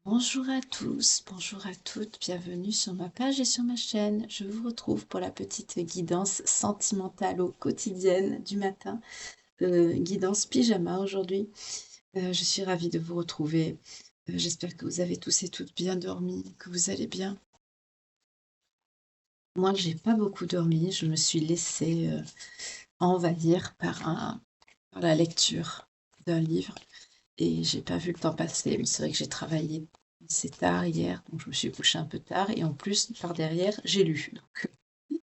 Bonjour à tous, bonjour à toutes, bienvenue sur ma page et sur ma chaîne. Je vous retrouve pour la petite guidance sentimentale au quotidienne du matin, guidance pyjama aujourd'hui. Je suis ravie de vous retrouver. J'espère que vous avez tous et toutes bien dormi, que vous allez bien. Moi, j'ai pas beaucoup dormi, je me suis laissée envahir par la lecture d'un livre. Et j'ai pas vu le temps passer, mais c'est vrai que j'ai travaillé assez tard hier, donc je me suis couchée un peu tard et en plus, par derrière, j'ai lu. Donc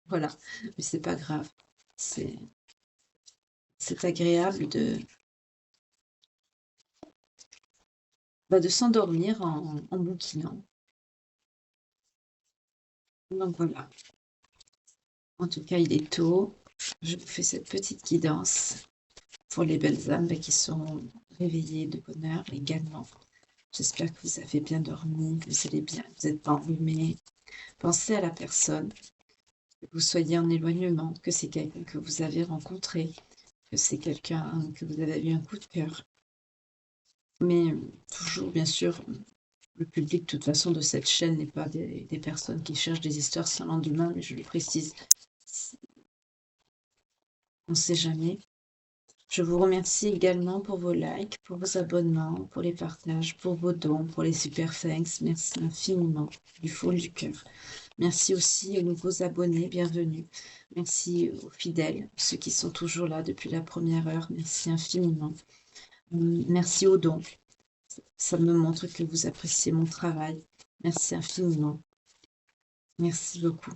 voilà, mais c'est pas grave. C'est c'est agréable de s'endormir en bouquinant. Donc voilà. En tout cas, il est tôt. Je vous fais cette petite guidance pour les belles âmes qui sont réveillées de bonne heure également. J'espère que vous avez bien dormi, que vous allez bien, que vous n'êtes pas enrhumés. Pensez à la personne, que vous soyez en éloignement, que c'est quelqu'un que vous avez rencontré, que c'est quelqu'un que vous avez eu un coup de cœur. Mais toujours, bien sûr, le public, de toute façon, de cette chaîne n'est pas des personnes qui cherchent des histoires sans lendemain, mais je le précise, on ne sait jamais. Je vous remercie également pour vos likes, pour vos abonnements, pour les partages, pour vos dons, pour les super thanks. Merci infiniment, du fond du cœur. Merci aussi aux nouveaux abonnés, bienvenue. Merci aux fidèles, ceux qui sont toujours là depuis la première heure. Merci infiniment. Merci aux dons. Ça me montre que vous appréciez mon travail. Merci infiniment. Merci beaucoup.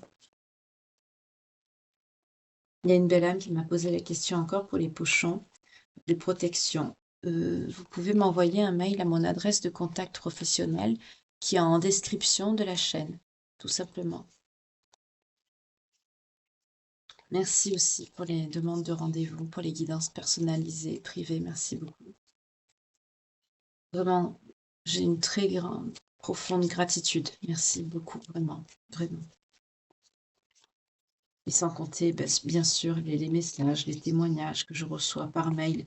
Il y a une belle âme qui m'a posé la question encore pour les pochons de protection. Vous pouvez m'envoyer un mail à mon adresse de contact professionnel qui est en description de la chaîne, tout simplement. Merci aussi pour les demandes de rendez-vous, pour les guidances personnalisées, privées. Merci beaucoup. Vraiment, j'ai une très grande, profonde gratitude. Merci beaucoup, vraiment, vraiment. Et sans compter, bien sûr, les messages, les témoignages que je reçois par mail.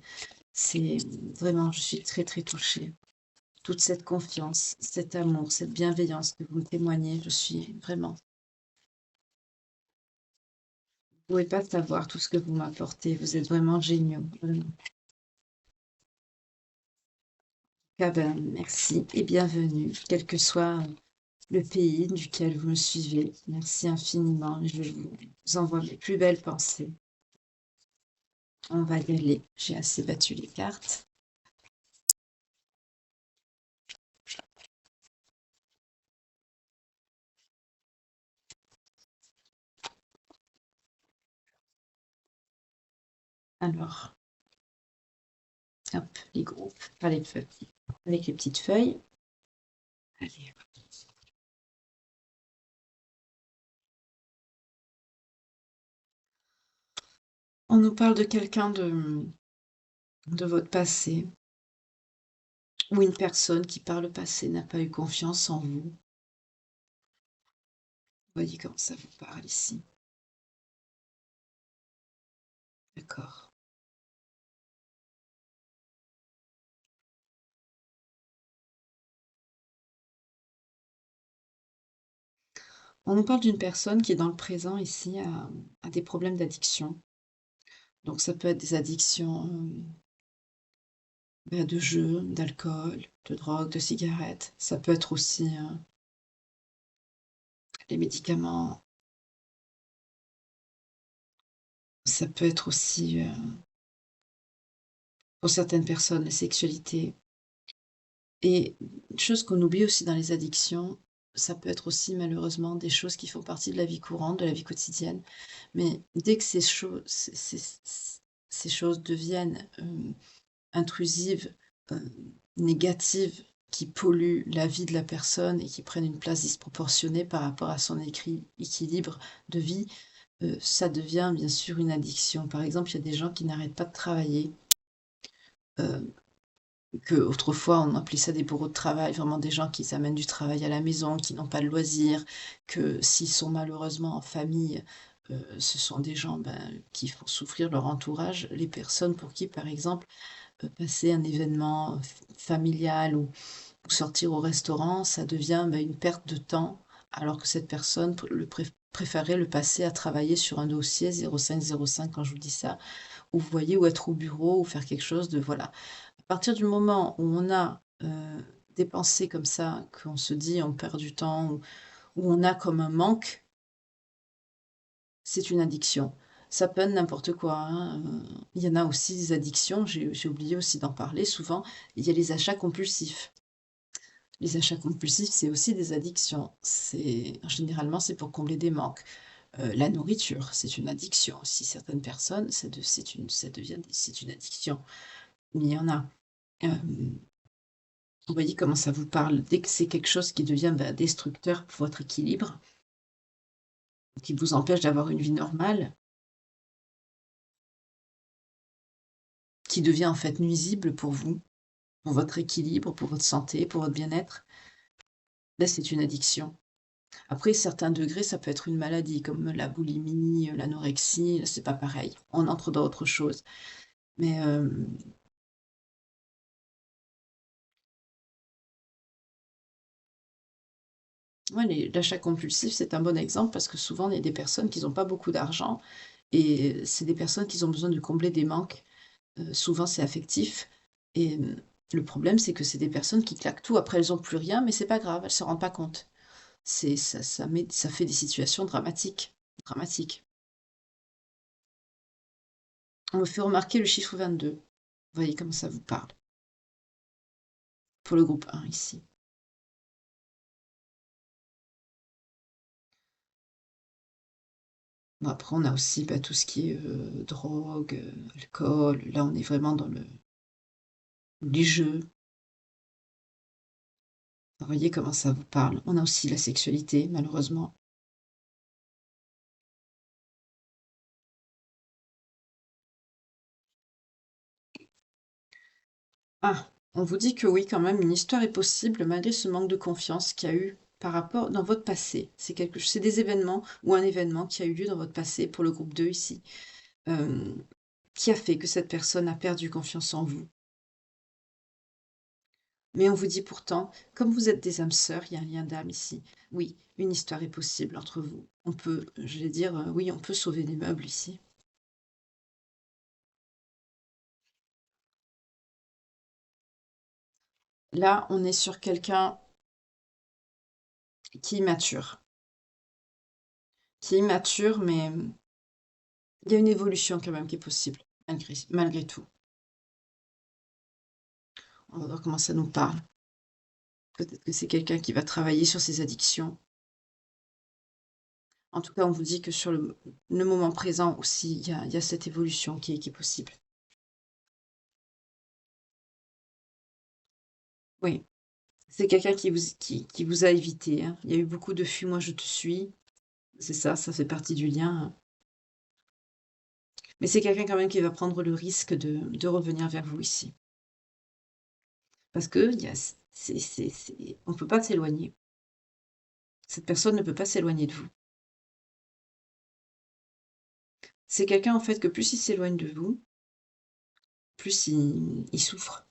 C'est vraiment, je suis très, très touchée. Toute cette confiance, cet amour, cette bienveillance que vous me témoignez, je suis vraiment. Vous ne pouvez pas savoir tout ce que vous m'apportez. Vous êtes vraiment géniaux, vraiment. Ah ben, merci et bienvenue, quel que soit le pays duquel vous me suivez. Merci infiniment. Je vous envoie mes plus belles pensées. On va y aller. J'ai assez battu les cartes. Alors, hop, les groupes, pas les feuilles, avec les petites feuilles. Allez. On nous parle de quelqu'un de votre passé, ou une personne qui par le passé n'a pas eu confiance en vous. Voyez comment ça vous parle ici. D'accord. On nous parle d'une personne qui, dans le présent, ici, a des problèmes d'addiction. Donc, ça peut être des addictions de jeux, d'alcool, de drogue, de cigarettes. Ça peut être aussi les médicaments. Ça peut être aussi, pour certaines personnes, la sexualité. Et une chose qu'on oublie aussi dans les addictions, ça peut être aussi malheureusement des choses qui font partie de la vie courante, de la vie quotidienne. Mais dès que ces choses deviennent intrusives, négatives, qui polluent la vie de la personne et qui prennent une place disproportionnée par rapport à son équilibre de vie, ça devient bien sûr une addiction. Par exemple, il y a des gens qui n'arrêtent pas de travailler. Que autrefois on appelait ça des bourreaux de travail, vraiment des gens qui amènent du travail à la maison, qui n'ont pas de loisirs, que s'ils sont malheureusement en famille, ce sont des gens qui font souffrir leur entourage, les personnes pour qui, par exemple, passer un événement familial ou sortir au restaurant, ça devient, une perte de temps, alors que cette personne préférait le passer à travailler sur un dossier 0505 quand je vous dis ça, ou vous voyez, ou être au bureau ou faire quelque chose de voilà. À partir du moment où on a, des pensées comme ça, qu'on se dit: «On perd du temps» ou on a comme un manque, c'est une addiction. Ça peut être n'importe quoi, hein, il y en a aussi des addictions, j'ai oublié aussi d'en parler souvent, il y a les achats compulsifs. Les achats compulsifs, c'est aussi des addictions. Généralement, c'est pour combler des manques. La nourriture, c'est une addiction aussi. Certaines personnes, c'est une addiction. Mais il y en a. Hem, vous voyez comment ça vous parle? Dès que c'est quelque chose qui devient, destructeur pour votre équilibre, qui vous empêche d'avoir une vie normale, qui devient en fait nuisible pour vous, pour votre équilibre, pour votre santé, pour votre bien-être, là, c'est une addiction. Après certains degrés, ça peut être une maladie comme la boulimie, l'anorexie, là, c'est pas pareil. On entre dans autre chose. Mais, ouais, l'achat compulsif, c'est un bon exemple parce que souvent, il y a des personnes qui ont pas beaucoup d'argent et c'est des personnes qui ont besoin de combler des manques. Souvent, c'est affectif et le problème, c'est que c'est des personnes qui claquent tout. Après, elles ont plus rien, mais c'est pas grave, elles se rendent pas compte. Ça fait des situations dramatiques, dramatiques. On me fait remarquer le chiffre 22. Vous voyez comment ça vous parle? Pour le groupe 1 ici. Bon après on a aussi, tout ce qui est, drogue, alcool. Là, on est vraiment dans les jeux. Vous voyez comment ça vous parle? On a aussi la sexualité, malheureusement. Ah! On vous dit que oui, quand même, une histoire est possible malgré ce manque de confiance qu'il y a eu par rapport dans votre passé. C'est des événements ou un événement qui a eu lieu dans votre passé pour le groupe 2 ici, hem, qui a fait que cette personne a perdu confiance en vous. Mais on vous dit pourtant, comme vous êtes des âmes sœurs, il y a un lien d'âme ici. Oui, une histoire est possible entre vous. On peut, je vais dire, oui, on peut sauver des meubles ici. Là, on est sur quelqu'un qui est immature. Qui est immature, mais il y a une évolution quand même qui est possible, malgré tout. On va voir comment ça nous parle. Peut-être que c'est quelqu'un qui va travailler sur ses addictions. En tout cas, on vous dit que sur le moment présent aussi, il y a cette évolution qui est possible. Oui. C'est quelqu'un qui vous a évité, hein. Il y a eu beaucoup de «Fuis-moi, je te suis». C'est ça, ça fait partie du lien, hein. Mais c'est quelqu'un quand même qui va prendre le risque de revenir vers vous ici. Parce qu'il y a on peut pas s'éloigner. Cette personne ne peut pas s'éloigner de vous. C'est quelqu'un en fait que plus il s'éloigne de vous, plus il souffre.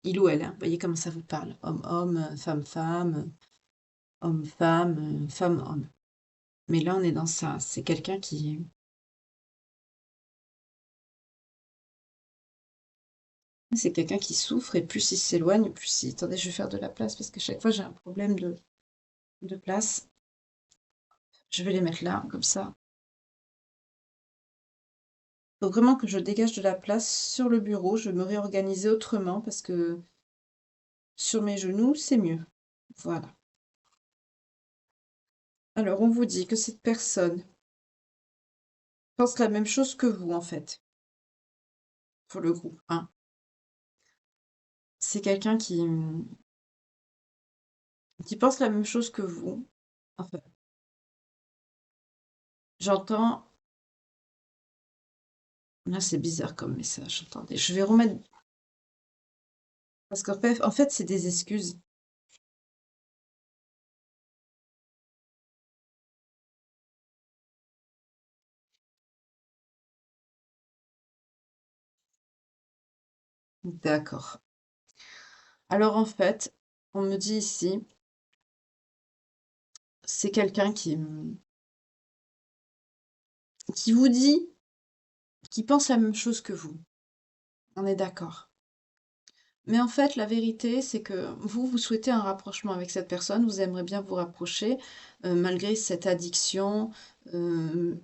Il ou elle, hein. Vous voyez comment ça vous parle? Homme-homme, femme-femme, homme-femme, femme-homme. Mais là, on est dans ça. C'est quelqu'un qui C'est quelqu'un qui souffre et plus il s'éloigne, plus il attendez, je vais faire de la place parce qu'à chaque fois j'ai un problème de place. Je vais les mettre là, comme ça. Faut vraiment que je dégage de la place sur le bureau. Je vais me réorganiser autrement parce que sur mes genoux, c'est mieux. Voilà. Alors, on vous dit que cette personne pense la même chose que vous, en fait, pour le groupe 1. C'est quelqu'un qui pense la même chose que vous. Enfin, j'entends là, c'est bizarre comme message. Attendez, je vais remettre parce qu'en fait, c'est des excuses. D'accord. Alors en fait, On me dit ici, c'est quelqu'un qui vous dit, qui pense la même chose que vous. On est d'accord. Mais en fait, la vérité, c'est que vous, vous souhaitez un rapprochement avec cette personne, vous aimeriez bien vous rapprocher, malgré cette addiction,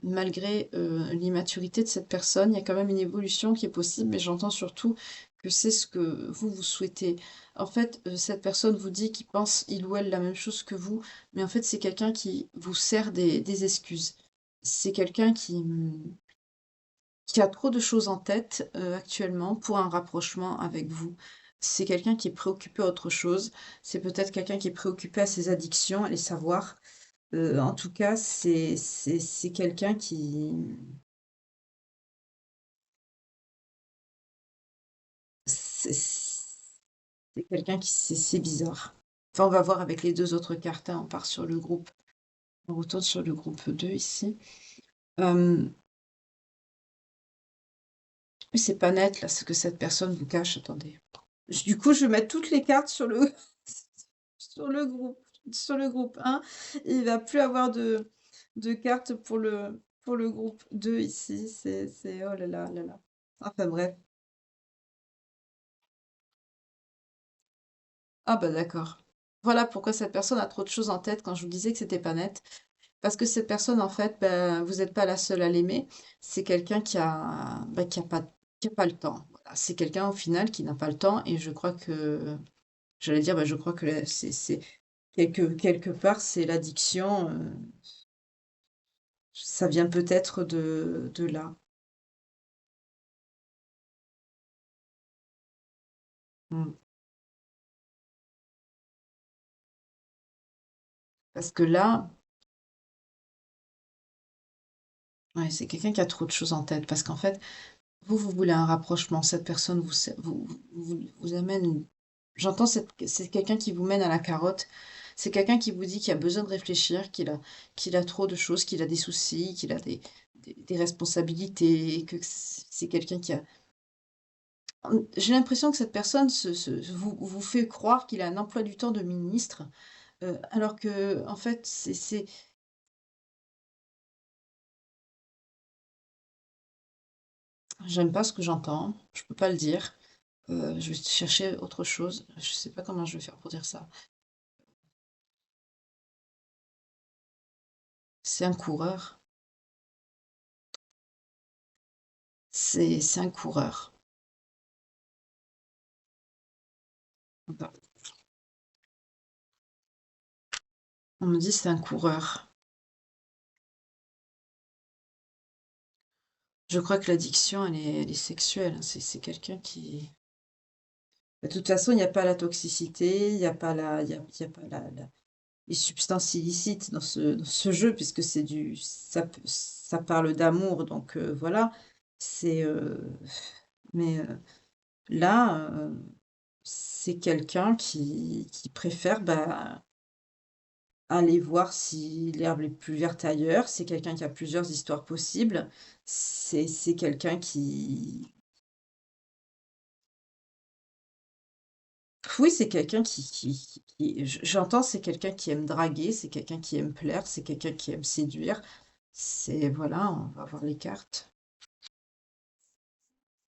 malgré, l'immaturité de cette personne. Il y a quand même une évolution qui est possible, mais j'entends surtout que c'est ce que vous, vous souhaitez. En fait, cette personne vous dit qu'il pense, il ou elle, la même chose que vous, mais en fait, c'est quelqu'un qui vous sert des excuses. C'est quelqu'un qui a trop de choses en tête, actuellement pour un rapprochement avec vous. C'est quelqu'un qui est préoccupé à autre chose. C'est peut-être quelqu'un qui est préoccupé à ses addictions, à les savoir. En tout cas, c'est quelqu'un c'est quelqu'un qui c'est bizarre. Enfin, on va voir avec les 2 autres cartes, hein, on part sur le groupe on retourne sur le groupe 2 ici. Hem, c'est pas net là, ce que cette personne vous cache, attendez. Du coup, je vais mettre toutes les cartes sur le sur le groupe sur le groupe 1. Il va plus avoir de cartes pour le groupe 2 ici. C'est oh là là là là. Enfin bref. Ah bah d'accord. Voilà pourquoi cette personne a trop de choses en tête quand je vous disais que c'était pas net. Parce que cette personne, en fait, bah, vous n'êtes pas la seule à l'aimer. C'est quelqu'un bah, qui a pas le temps. Voilà. C'est quelqu'un au final qui n'a pas le temps et je crois que j'allais dire, bah, je crois que c'est quelque part, c'est l'addiction, ça vient peut-être de là. Mmh. Parce que là, ouais, c'est quelqu'un qui a trop de choses en tête. Parce qu'en fait, vous, vous voulez un rapprochement. Cette personne vous amène j'entends c'est quelqu'un qui vous mène à la carotte. C'est quelqu'un qui vous dit qu'il a besoin de réfléchir, qu'il a trop de choses, qu'il a des soucis, qu'il a des responsabilités, et que c'est quelqu'un qui a j'ai l'impression que cette personne vous fait croire qu'il a un emploi du temps de ministre, alors que en fait, j'aime pas ce que j'entends, je peux pas le dire, je vais chercher autre chose, je sais pas comment je vais faire pour dire ça. C'est un coureur, c'est un coureur. Enfin, on me dit: «C'est un coureur». Je crois que l'addiction, elle est sexuelle, hein, c'est quelqu'un qui de toute façon, il y a pas la toxicité, il y a pas il y a pas la les substances illicites dans ce jeu puisque ça parle d'amour donc voilà. C'est, mais là, c'est quelqu'un qui préfère, bah, aller voir si l'herbe est plus verte ailleurs. C'est quelqu'un qui a plusieurs histoires possibles. C'est quelqu'un qui oui, c'est quelqu'un qui j'entends, c'est quelqu'un qui aime draguer, c'est quelqu'un qui aime plaire, c'est quelqu'un qui aime séduire. C'est voilà, on va voir les cartes.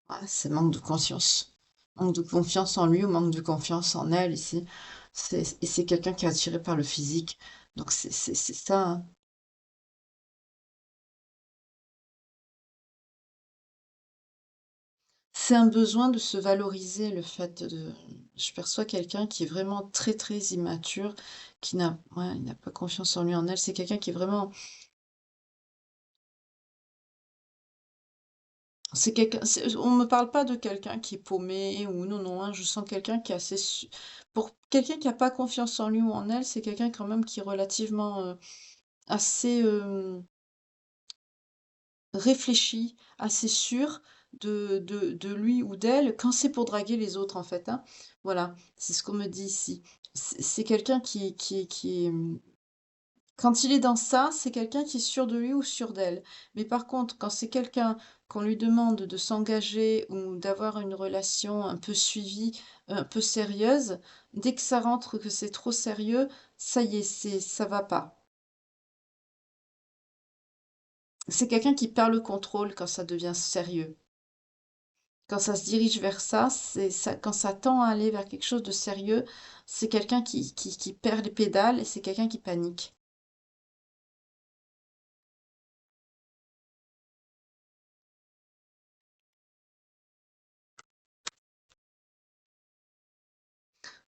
Ouais, c'est manque de conscience. Manque de confiance en lui ou manque de confiance en elle ici. C'est quelqu'un qui est attiré par le physique. Donc c'est ça, hein. C'est un besoin de se valoriser, le fait de je perçois quelqu'un qui est vraiment très, très immature, qui n'a ouais, il n'a pas confiance en lui, en elle. C'est quelqu'un qui est vraiment c'est quelqu'un on me parle pas de quelqu'un qui est paumé ou non, non, hein, je sens quelqu'un qui est assez su pour quelqu'un qui a pas confiance en lui ou en elle, c'est quelqu'un quand même qui est relativement, assez, réfléchi, assez sûr de lui ou d'elle quand c'est pour draguer les autres, en fait, hein. Voilà, c'est ce qu'on me dit ici. C'est quelqu'un qui est, quand il est dans ça, c'est quelqu'un qui est sûr de lui ou sûr d'elle. Mais par contre, quand c'est quelqu'un qu'on lui demande de s'engager ou d'avoir une relation un peu suivie, un peu sérieuse. Dès que ça rentre, que c'est trop sérieux, ça y est, ça va pas. C'est quelqu'un qui perd le contrôle quand ça devient sérieux. Quand ça se dirige vers ça, c'est ça, quand ça tend à aller vers quelque chose de sérieux, c'est quelqu'un qui perd les pédales et c'est quelqu'un qui panique.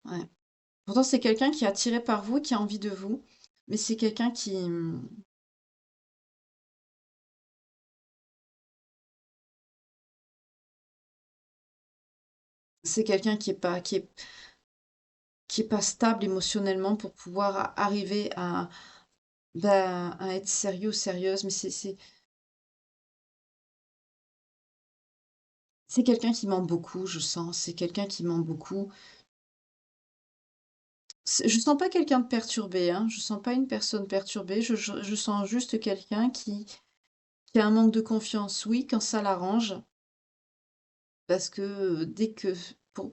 Ouais. Pourtant, c'est quelqu'un qui est attiré par vous, qui a envie de vous, mais c'est quelqu'un c'est quelqu'un qui est pas stable émotionnellement pour pouvoir arriver à, ben, à être sérieux ou sérieuse, mais c'est quelqu'un qui ment beaucoup, je sens. C'est quelqu'un qui ment beaucoup. Je sens pas quelqu'un de perturbé, hein. Je sens pas une personne perturbée. Je sens juste quelqu'un qui a un manque de confiance, oui, quand ça l'arrange, parce que dès que pour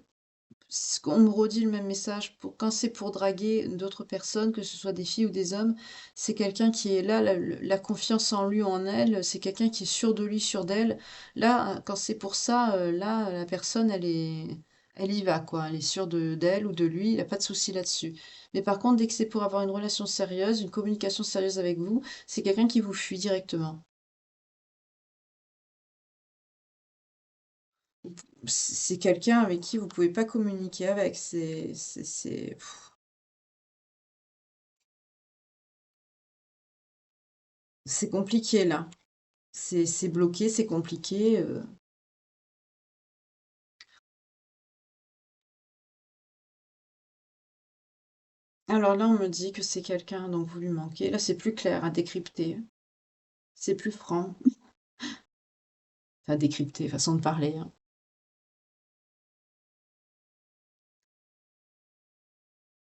on me redit le même message pour quand c'est pour draguer d'autres personnes, que ce soit des filles ou des hommes, c'est quelqu'un qui est là, la confiance en lui ou en elle, c'est quelqu'un qui est sûr de lui, sûr d'elle. Là, quand c'est pour ça, là, la personne, elle y va, quoi. Elle est sûre d'elle ou de lui, il n'y a pas de souci là-dessus. Mais par contre, dès que c'est pour avoir une relation sérieuse, une communication sérieuse avec vous, c'est quelqu'un qui vous fuit directement. C'est quelqu'un avec qui vous pouvez pas communiquer avec. C'est compliqué là. C'est bloqué, c'est compliqué. Alors là, on me dit que c'est quelqu'un dont vous lui manquez. Là, c'est plus clair à décrypter. C'est plus franc. Enfin, décrypter, façon de parler, hein.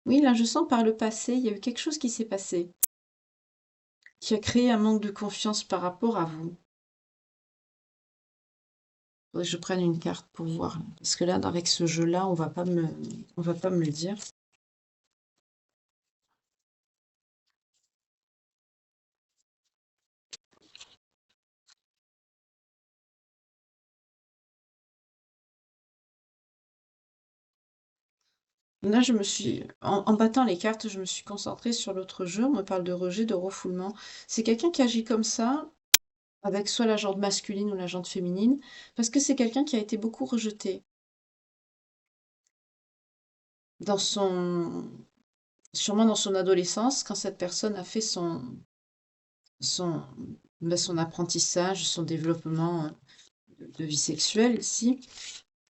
Oui, là, je sens par le passé, il y a eu quelque chose qui s'est passé, qui a créé un manque de confiance par rapport à vous. Faudrait que je prenne une carte pour voir, là. Parce que là, avec ce jeu-là, on va pas me le dire. Là, en battant les cartes, je me suis concentrée sur l'autre jeu. On me parle de rejet, de refoulement. C'est quelqu'un qui agit comme ça, avec soit la jante masculine ou la jante féminine, parce que c'est quelqu'un qui a été beaucoup rejeté dans sûrement dans son adolescence, quand cette personne a fait son, son apprentissage, son développement de vie sexuelle aussi,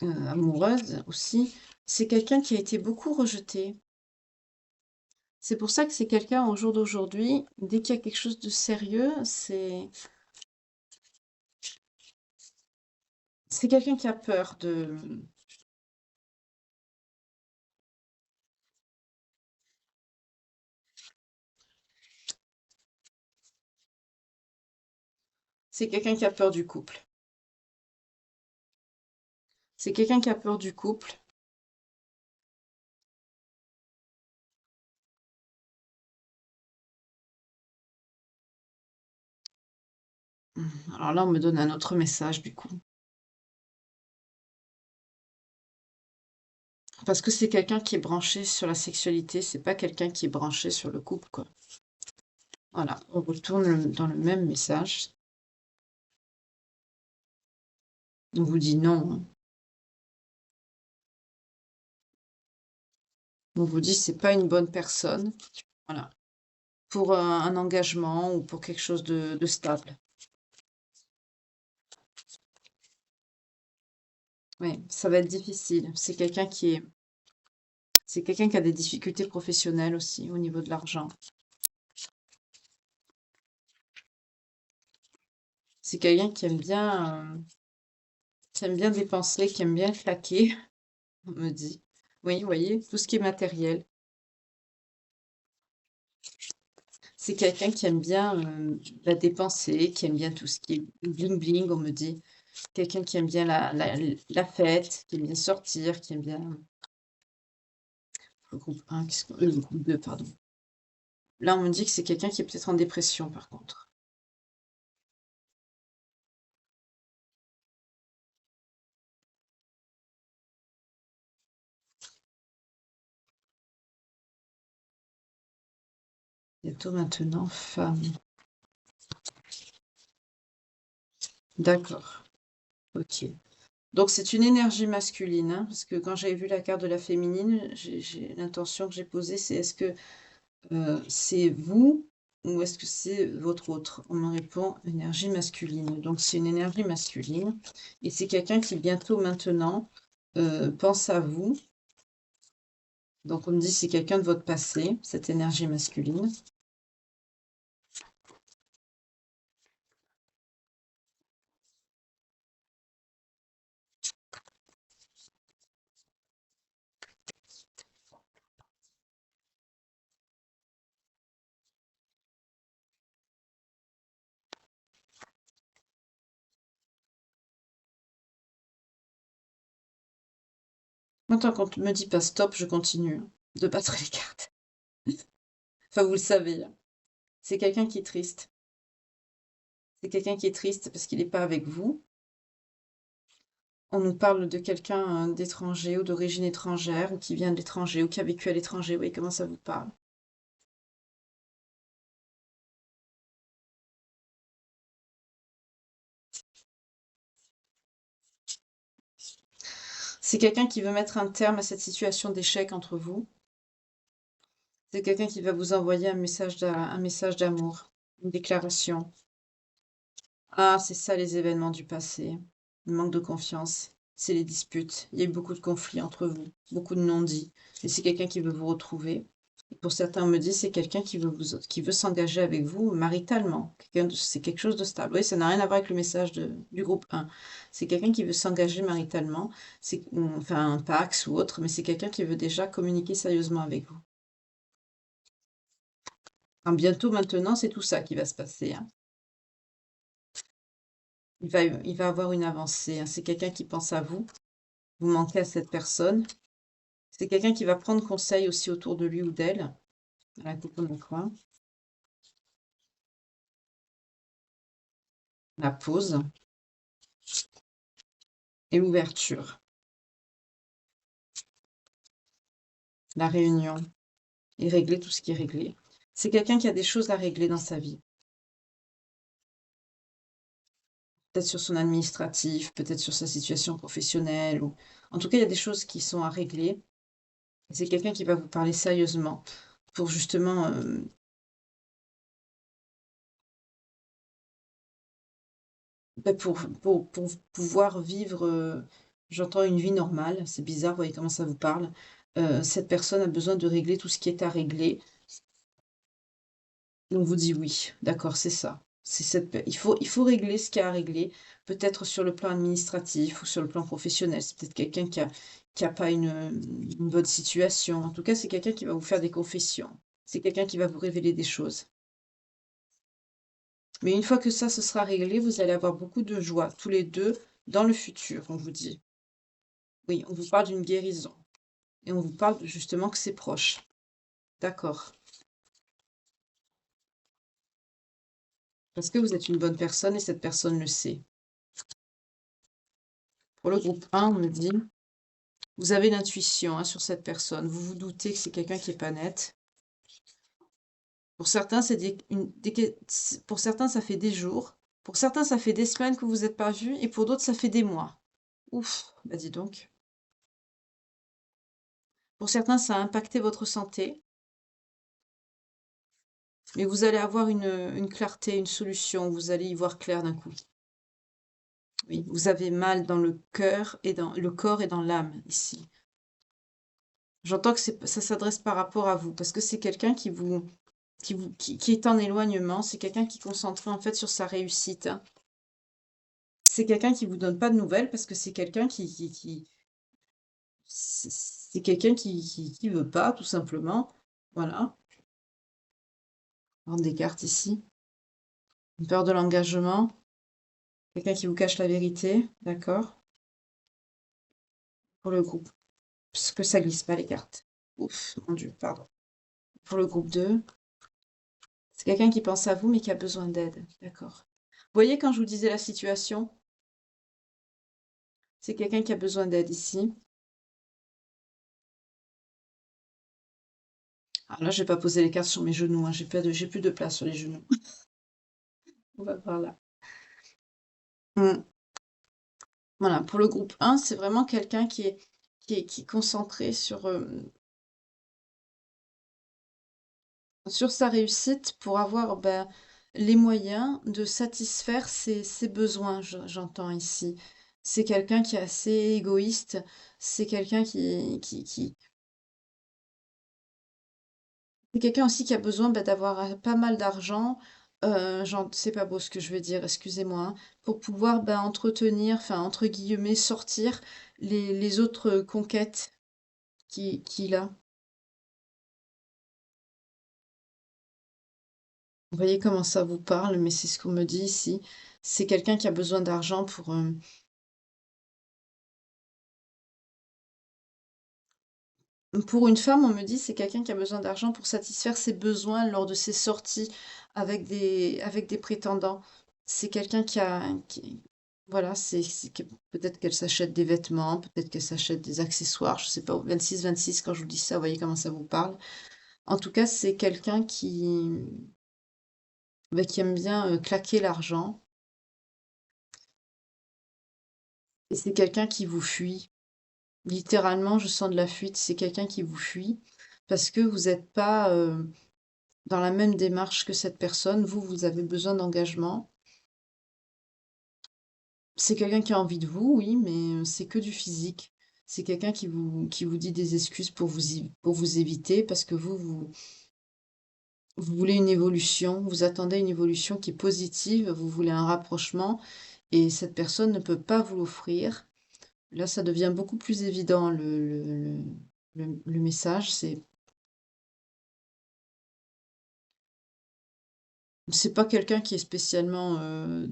amoureuse aussi. C'est quelqu'un qui a été beaucoup rejeté. C'est pour ça que c'est quelqu'un au jour d'aujourd'hui, dès qu'il y a quelque chose de sérieux, c'est quelqu'un qui a peur de. C'est quelqu'un qui a peur du couple. C'est quelqu'un qui a peur du couple. Alors là, on me donne un autre message du coup. Parce que c'est quelqu'un qui est branché sur la sexualité, c'est pas quelqu'un qui est branché sur le couple, quoi. Voilà, on retourne dans le même message. On vous dit non, hein. On vous dit c'est pas une bonne personne. Voilà. Pour un engagement ou pour quelque chose de stable. Oui, ça va être difficile. C'est quelqu'un qui a des difficultés professionnelles aussi au niveau de l'argent. C'est quelqu'un qui aime bien dépenser, qui aime bien claquer, on me dit. Oui, vous voyez, tout ce qui est matériel. C'est quelqu'un qui aime bien la dépenser, qui aime bien tout ce qui est bling bling, on me dit. Quelqu'un qui aime bien la fête, qui aime bien sortir, qui aime bien. Le groupe 1, le groupe 2, pardon. Là, on me dit que c'est quelqu'un qui est peut-être en dépression, par contre. Bientôt maintenant, femme. D'accord. Ok. Donc, c'est une énergie masculine, hein, parce que quand j'avais vu la carte de la féminine, l'intention que j'ai posée, c'est est-ce que c'est vous ou est-ce que c'est votre autre? On me répond énergie masculine. Donc, c'est une énergie masculine. Et c'est quelqu'un qui, bientôt maintenant, pense à vous. Donc, on me dit c'est quelqu'un de votre passé, cette énergie masculine. Moi, tant qu'on ne me dit pas stop, je continue de battre les cartes. Enfin, vous le savez, hein. C'est quelqu'un qui est triste. C'est quelqu'un qui est triste parce qu'il n'est pas avec vous. On nous parle de quelqu'un d'étranger ou d'origine étrangère ou qui vient de l'étranger ou qui a vécu à l'étranger. Oui, comment ça vous parle? C'est quelqu'un qui veut mettre un terme à cette situation d'échec entre vous. C'est quelqu'un qui va vous envoyer un message d'amour, une déclaration. Ah, c'est ça les événements du passé. Le manque de confiance, c'est les disputes. Il y a eu beaucoup de conflits entre vous, beaucoup de non-dits. Et c'est quelqu'un qui veut vous retrouver. Et pour certains, on me dit c'est quelqu'un qui veut s'engager avec vous maritalement. C'est quelque chose de stable. Oui, ça n'a rien à voir avec le message du groupe 1. C'est quelqu'un qui veut s'engager maritalement, enfin un Pax ou autre, mais c'est quelqu'un qui veut déjà communiquer sérieusement avec vous. Bientôt maintenant, c'est tout ça qui va se passer, hein. Il va avoir une avancée, hein. C'est quelqu'un qui pense à vous. Vous manquez à cette personne. C'est quelqu'un qui va prendre conseil aussi autour de lui ou d'elle. À la coupe au coin. La pause et l'ouverture. La réunion et régler tout ce qui est réglé. C'est quelqu'un qui a des choses à régler dans sa vie. Peut-être sur son administratif, peut-être sur sa situation professionnelle. Ou... En tout cas, il y a des choses qui sont à régler. C'est quelqu'un qui va vous parler sérieusement pour justement pour pouvoir vivre, j'entends une vie normale, c'est bizarre, vous voyez comment ça vous parle. Cette personne a besoin de régler tout ce qui est à régler. On vous dit oui, d'accord, c'est ça. Il faut régler ce qu'il y a à régler, peut-être sur le plan administratif ou sur le plan professionnel. C'est peut-être quelqu'un qui a pas une bonne situation. En tout cas, c'est quelqu'un qui va vous faire des confessions. C'est quelqu'un qui va vous révéler des choses. Mais une fois que ça se sera réglé, vous allez avoir beaucoup de joie, tous les deux, dans le futur, on vous dit. Oui, on vous parle d'une guérison. Et on vous parle justement que c'est proche. D'accord. Parce que vous êtes une bonne personne et cette personne le sait. Pour le groupe 1, on me dit, vous avez l'intuition, hein, sur cette personne. Vous vous doutez que c'est quelqu'un qui n'est pas net. Pour certains, pour certains, ça fait des jours. Pour certains, ça fait des semaines que vous n'êtes pas vus. Et pour d'autres, ça fait des mois. Ouf, bah dis donc. Pour certains, ça a impacté votre santé. Mais vous allez avoir une clarté, une solution. Vous allez y voir clair d'un coup. Oui, vous avez mal dans le cœur et dans le corps et dans l'âme ici. J'entends que ça s'adresse par rapport à vous, parce que c'est quelqu'un qui est en éloignement, c'est quelqu'un qui est concentré en fait sur sa réussite, hein. C'est quelqu'un qui vous donne pas de nouvelles parce que c'est quelqu'un c'est quelqu'un qui veut pas, tout simplement. Voilà. Prendre des cartes ici. Une peur de l'engagement. Quelqu'un qui vous cache la vérité, d'accord? Pour le groupe. Parce que ça glisse pas les cartes. Ouf, mon Dieu, pardon. Pour le groupe 2, c'est quelqu'un qui pense à vous mais qui a besoin d'aide. D'accord. Vous voyez quand je vous disais la situation, c'est quelqu'un qui a besoin d'aide ici. Alors là, je vais pas poser les cartes sur mes genoux, hein. J'ai plus de place sur les genoux. On va voir là. Mm. Voilà, pour le groupe 1, c'est vraiment quelqu'un qui est concentré sur sa réussite pour avoir ben, les moyens de satisfaire ses besoins, j'entends ici. C'est quelqu'un qui est assez égoïste, c'est quelqu'un c'est quelqu'un aussi qui a besoin ben, d'avoir pas mal d'argent, c'est pas beau ce que je veux dire, excusez-moi, hein, pour pouvoir ben, entretenir, enfin entre guillemets, sortir les autres conquêtes qu'il a. Vous voyez comment ça vous parle, mais c'est ce qu'on me dit ici. C'est quelqu'un qui a besoin d'argent pour une femme, on me dit, c'est quelqu'un qui a besoin d'argent pour satisfaire ses besoins lors de ses sorties avec des prétendants. C'est quelqu'un voilà, peut-être qu'elle s'achète des vêtements, peut-être qu'elle s'achète des accessoires, je sais pas, 26 quand je vous dis ça, vous voyez comment ça vous parle. En tout cas, c'est quelqu'un qui aime bien claquer l'argent, et c'est quelqu'un qui vous fuit. Littéralement, je sens de la fuite. C'est quelqu'un qui vous fuit parce que vous n'êtes pas dans la même démarche que cette personne. Vous, vous avez besoin d'engagement. C'est quelqu'un qui a envie de vous, oui, mais c'est que du physique. C'est quelqu'un qui vous dit des excuses pour vous éviter parce que vous voulez une évolution, vous attendez une évolution qui est positive, vous voulez un rapprochement et cette personne ne peut pas vous l'offrir. Là, ça devient beaucoup plus évident le message. C'est pas quelqu'un qui est spécialement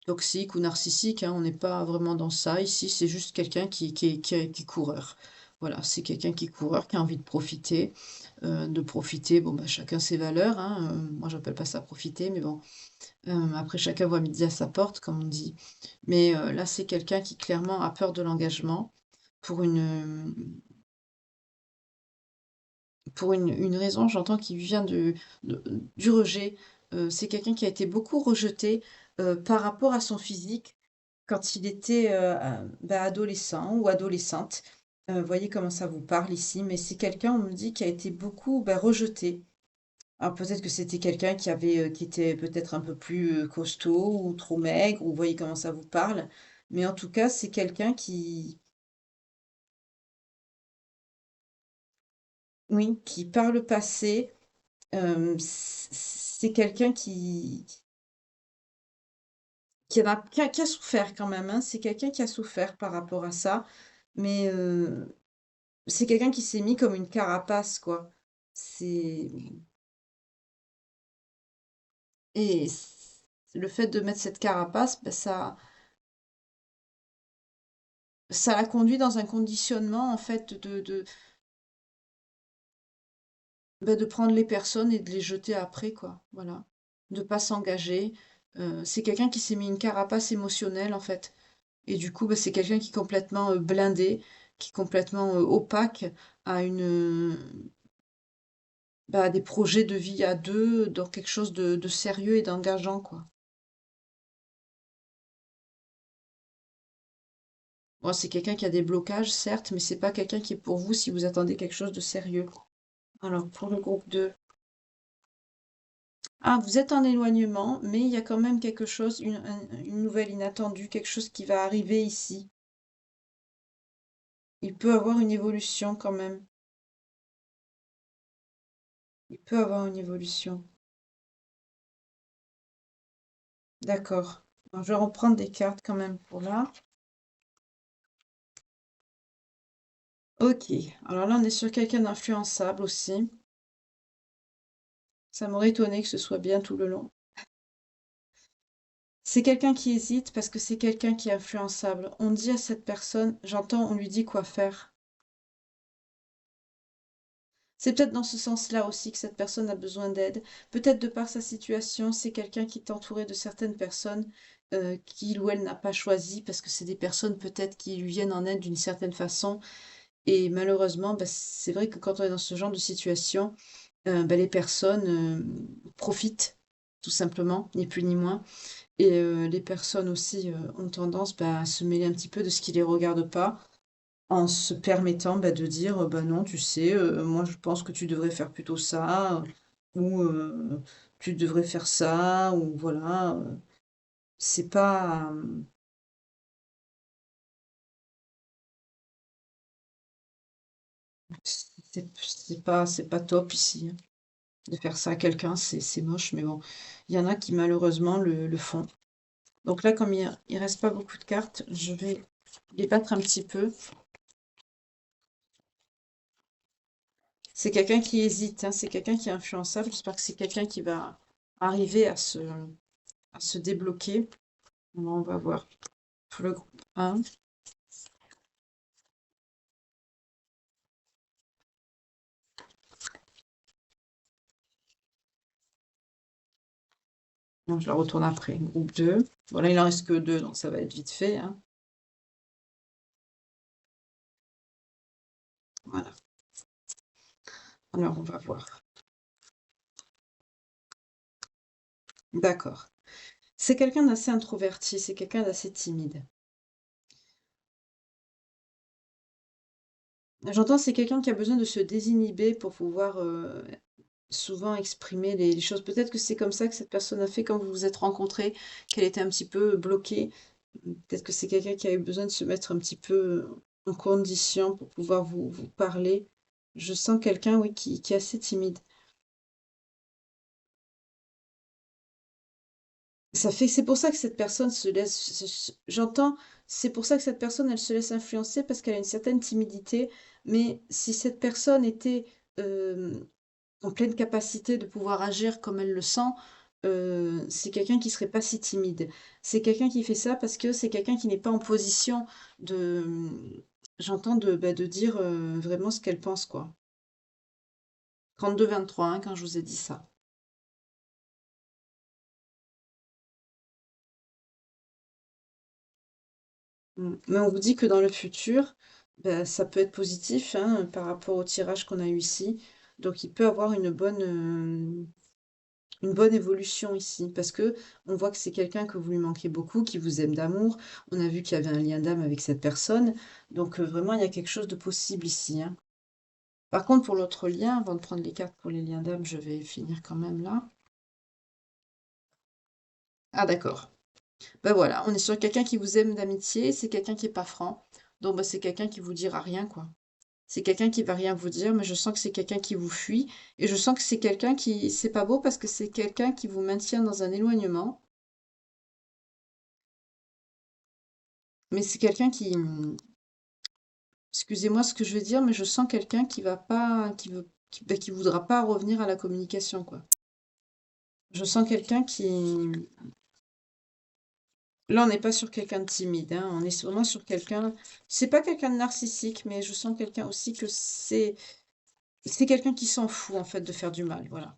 toxique ou narcissique, hein, on n'est pas vraiment dans ça ici, c'est juste quelqu'un qui est coureur. Voilà, c'est quelqu'un qui est coureur, qui a envie de profiter, bon, bah, chacun ses valeurs, hein, moi j'appelle pas ça profiter, mais bon, après chacun voit midi à sa porte, comme on dit. Mais là, c'est quelqu'un qui clairement a peur de l'engagement pour une raison, j'entends qui vient du rejet. C'est quelqu'un qui a été beaucoup rejeté par rapport à son physique quand il était bah, adolescent ou adolescente. Vous voyez comment ça vous parle ici, mais c'est quelqu'un, on me dit, qui a été beaucoup bah, rejeté. Alors peut-être que c'était quelqu'un qui était peut-être un peu plus costaud ou trop maigre, ou vous voyez comment ça vous parle. Mais en tout cas, c'est quelqu'un oui, qui par le passé, c'est quelqu'un qui a souffert quand même, hein. C'est quelqu'un qui a souffert par rapport à ça, mais c'est quelqu'un qui s'est mis comme une carapace, quoi. C'est et le fait de mettre cette carapace, bah, ça l'a conduit dans un conditionnement, en fait, bah, de prendre les personnes et de les jeter après, quoi. Voilà. De pas s'engager. C'est quelqu'un qui s'est mis une carapace émotionnelle, en fait. Et du coup, bah, c'est quelqu'un qui est complètement blindé, qui est complètement opaque à bah, à des projets de vie à deux, dans quelque chose de sérieux et d'engageant, quoi. Bon, c'est quelqu'un qui a des blocages, certes, mais c'est pas quelqu'un qui est pour vous si vous attendez quelque chose de sérieux. Alors, pour le groupe 2. Ah, vous êtes en éloignement, mais il y a quand même quelque chose, une nouvelle inattendue, quelque chose qui va arriver ici. Il peut avoir une évolution quand même. Il peut avoir une évolution. D'accord. Alors, je vais reprendre des cartes quand même pour là. Ok. Alors là, on est sur quelqu'un d'influençable aussi. Ça m'aurait étonné que ce soit bien tout le long. C'est quelqu'un qui hésite parce que c'est quelqu'un qui est influençable. On dit à cette personne, j'entends, on lui dit quoi faire. C'est peut-être dans ce sens-là aussi que cette personne a besoin d'aide. Peut-être de par sa situation, c'est quelqu'un qui est entouré de certaines personnes qu'il ou elle n'a pas choisi parce que c'est des personnes peut-être qui lui viennent en aide d'une certaine façon. Et malheureusement, bah, c'est vrai que quand on est dans ce genre de situation, bah, les personnes profitent, tout simplement, ni plus ni moins. Et les personnes aussi ont tendance bah, à se mêler un petit peu de ce qui les regarde pas, en se permettant bah, de dire bah non, tu sais, moi je pense que tu devrais faire plutôt ça, ou tu devrais faire ça, ou voilà. C'est pas, c'est pas top ici, hein. De faire ça à quelqu'un, c'est moche, mais bon, il y en a qui malheureusement le font. Donc là, comme il reste pas beaucoup de cartes, je vais les battre un petit peu. C'est quelqu'un qui hésite, hein, c'est quelqu'un qui est influençable. J'espère que c'est quelqu'un qui va arriver à se débloquer. Bon, on va voir. Pour le groupe 1. Non, je la retourne après. Groupe 2. Voilà, il en reste que 2, donc ça va être vite fait, hein. Voilà. Alors, on va voir. D'accord. C'est quelqu'un d'assez introverti, c'est quelqu'un d'assez timide. J'entends, c'est quelqu'un qui a besoin de se désinhiber pour pouvoir souvent exprimer les choses. Peut-être que c'est comme ça que cette personne a fait quand vous vous êtes rencontrés, qu'elle était un petit peu bloquée. Peut-être que c'est quelqu'un qui a eu besoin de se mettre un petit peu en condition pour pouvoir vous parler. Je sens quelqu'un, oui, qui est assez timide. C'est pour ça que cette personne se laisse, j'entends, c'est pour ça que cette personne, elle se laisse influencer parce qu'elle a une certaine timidité. Mais si cette personne était euh, en pleine capacité de pouvoir agir comme elle le sent, c'est quelqu'un qui serait pas si timide. C'est quelqu'un qui fait ça parce que c'est quelqu'un qui n'est pas en position de, j'entends, de dire vraiment ce qu'elle pense, quoi. 32-23, hein, quand je vous ai dit ça. Mais on vous dit que dans le futur, ben, ça peut être positif hein, par rapport au tirage qu'on a eu ici. Donc il peut avoir une bonne évolution ici, parce que on voit que c'est quelqu'un que vous lui manquez beaucoup, qui vous aime d'amour. On a vu qu'il y avait un lien d'âme avec cette personne. Donc vraiment, il y a quelque chose de possible ici, hein. Par contre, pour l'autre lien, avant de prendre les cartes pour les liens d'âme, je vais finir quand même là. Ah d'accord. Ben voilà, on est sur quelqu'un qui vous aime d'amitié, c'est quelqu'un qui est pas franc. Donc ben, c'est quelqu'un qui vous dira rien, quoi. C'est quelqu'un qui va rien vous dire, mais je sens que c'est quelqu'un qui vous fuit. Et je sens que c'est quelqu'un qui... C'est pas beau parce que c'est quelqu'un qui vous maintient dans un éloignement. Mais c'est quelqu'un qui... Excusez-moi ce que je veux dire, mais je sens quelqu'un qui va pas... qui voudra pas revenir à la communication, quoi. Je sens quelqu'un qui... Là, on n'est pas sur quelqu'un de timide, hein. On est vraiment sur quelqu'un... C'est pas quelqu'un de narcissique, mais je sens quelqu'un aussi que c'est... C'est quelqu'un qui s'en fout, en fait, de faire du mal, voilà.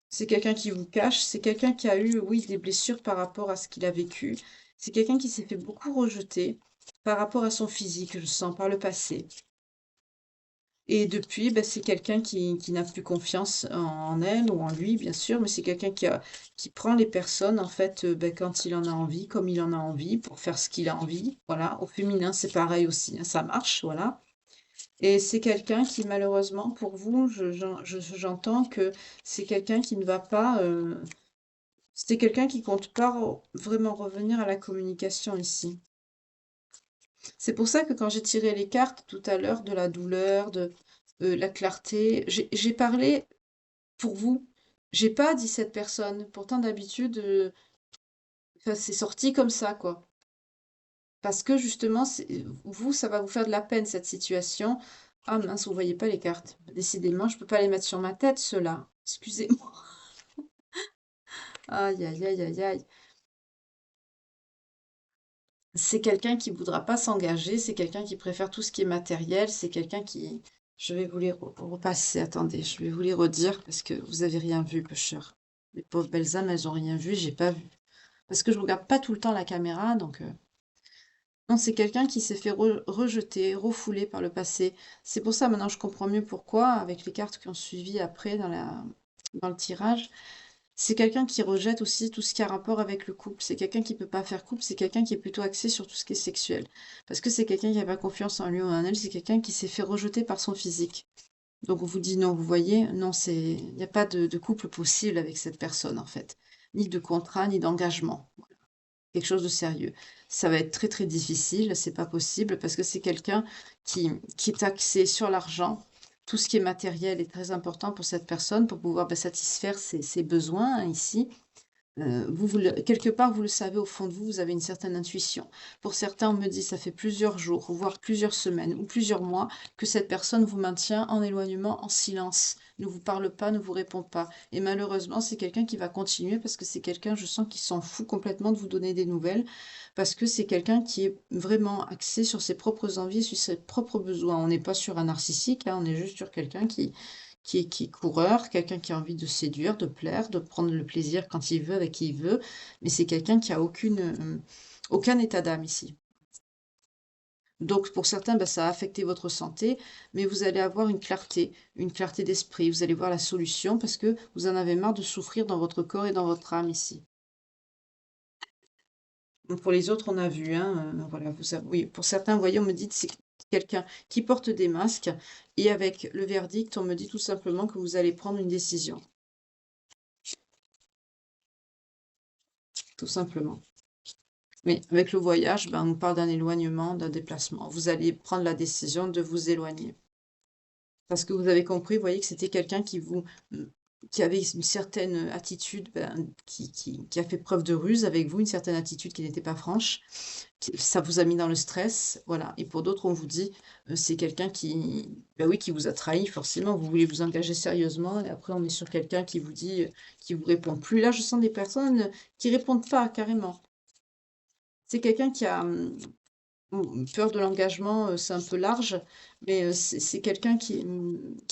C'est quelqu'un qui vous cache, c'est quelqu'un qui a eu, oui, des blessures par rapport à ce qu'il a vécu. C'est quelqu'un qui s'est fait beaucoup rejeter par rapport à son physique, je sens, par le passé. Et depuis, ben, c'est quelqu'un qui n'a plus confiance en elle ou en lui, bien sûr, mais c'est quelqu'un qui prend les personnes, en fait, ben, quand il en a envie, comme il en a envie, pour faire ce qu'il a envie. Voilà. Au féminin, c'est pareil aussi, hein, ça marche, voilà. Et c'est quelqu'un qui, malheureusement, pour vous, j'entends que c'est quelqu'un qui ne va pas, c'est quelqu'un qui compte pas vraiment revenir à la communication ici. C'est pour ça que quand j'ai tiré les cartes tout à l'heure de la douleur, de la clarté, j'ai parlé pour vous. J'ai pas dit cette personne. Pourtant, d'habitude, enfin, c'est sorti comme ça, quoi. Parce que justement, vous, ça va vous faire de la peine, cette situation. Ah mince, vous voyez pas les cartes. Décidément, je peux pas les mettre sur ma tête, ceux-là. Excusez-moi. Aïe, aïe, aïe, aïe, aïe. C'est quelqu'un qui voudra pas s'engager, c'est quelqu'un qui préfère tout ce qui est matériel, c'est quelqu'un qui... Je vais vous les repasser, attendez, je vais vous les redire parce que vous avez rien vu, pêcheur. Les pauvres belles âmes, elles ont rien vu, j'ai pas vu. Parce que je regarde pas tout le temps la caméra, donc... Non, c'est quelqu'un qui s'est fait rejeter, refouler par le passé. C'est pour ça, maintenant, je comprends mieux pourquoi, avec les cartes qui ont suivi après dans le tirage. C'est quelqu'un qui rejette aussi tout ce qui a rapport avec le couple. C'est quelqu'un qui peut pas faire couple, c'est quelqu'un qui est plutôt axé sur tout ce qui est sexuel. Parce que c'est quelqu'un qui n'a pas confiance en lui ou en elle, c'est quelqu'un qui s'est fait rejeter par son physique. Donc on vous dit non, vous voyez, non, il n'y a pas de couple possible avec cette personne, en fait. Ni de contrat, ni d'engagement. Quelque chose de sérieux. Ça va être très très difficile, c'est pas possible parce que c'est quelqu'un qui est axé sur l'argent. Tout ce qui est matériel est très important pour cette personne pour pouvoir satisfaire ses besoins ici. Quelque part, vous le savez au fond de vous, vous avez une certaine intuition. Pour certains, on me dit, ça fait plusieurs jours, voire plusieurs semaines ou plusieurs mois que cette personne vous maintient en éloignement, en silence, ne vous parle pas, ne vous répond pas. Et malheureusement, c'est quelqu'un qui va continuer parce que c'est quelqu'un, je sens, qui s'en fout complètement de vous donner des nouvelles, parce que c'est quelqu'un qui est vraiment axé sur ses propres envies, sur ses propres besoins. On n'est pas sur un narcissique, hein, on est juste sur quelqu'un qui est coureur, quelqu'un qui a envie de séduire, de plaire, de prendre le plaisir quand il veut, avec qui il veut, mais c'est quelqu'un qui a aucun état d'âme ici. Donc pour certains, ça a affecté votre santé, mais vous allez avoir une clarté d'esprit, vous allez voir la solution parce que vous en avez marre de souffrir dans votre corps et dans votre âme ici. Donc pour les autres, on a vu, hein, voilà, oui, pour certains, vous voyez, on me dit que c'est quelqu'un qui porte des masques, et avec le verdict, on me dit tout simplement que vous allez prendre une décision, tout simplement. Oui, avec le voyage, on nous parle d'un éloignement, d'un déplacement. Vous allez prendre la décision de vous éloigner. Parce que vous avez compris, vous voyez que c'était quelqu'un qui avait une certaine attitude, qui a fait preuve de ruse avec vous, une certaine attitude qui n'était pas franche. Ça vous a mis dans le stress, voilà. Et pour d'autres, on vous dit, c'est quelqu'un oui, qui vous a trahi, forcément. Vous voulez vous engager sérieusement, et après, on est sur quelqu'un qui vous dit, qui vous répond plus. Là, je sens des personnes qui répondent pas, carrément. C'est quelqu'un qui a, peur de l'engagement, c'est un peu large, mais c'est quelqu'un qui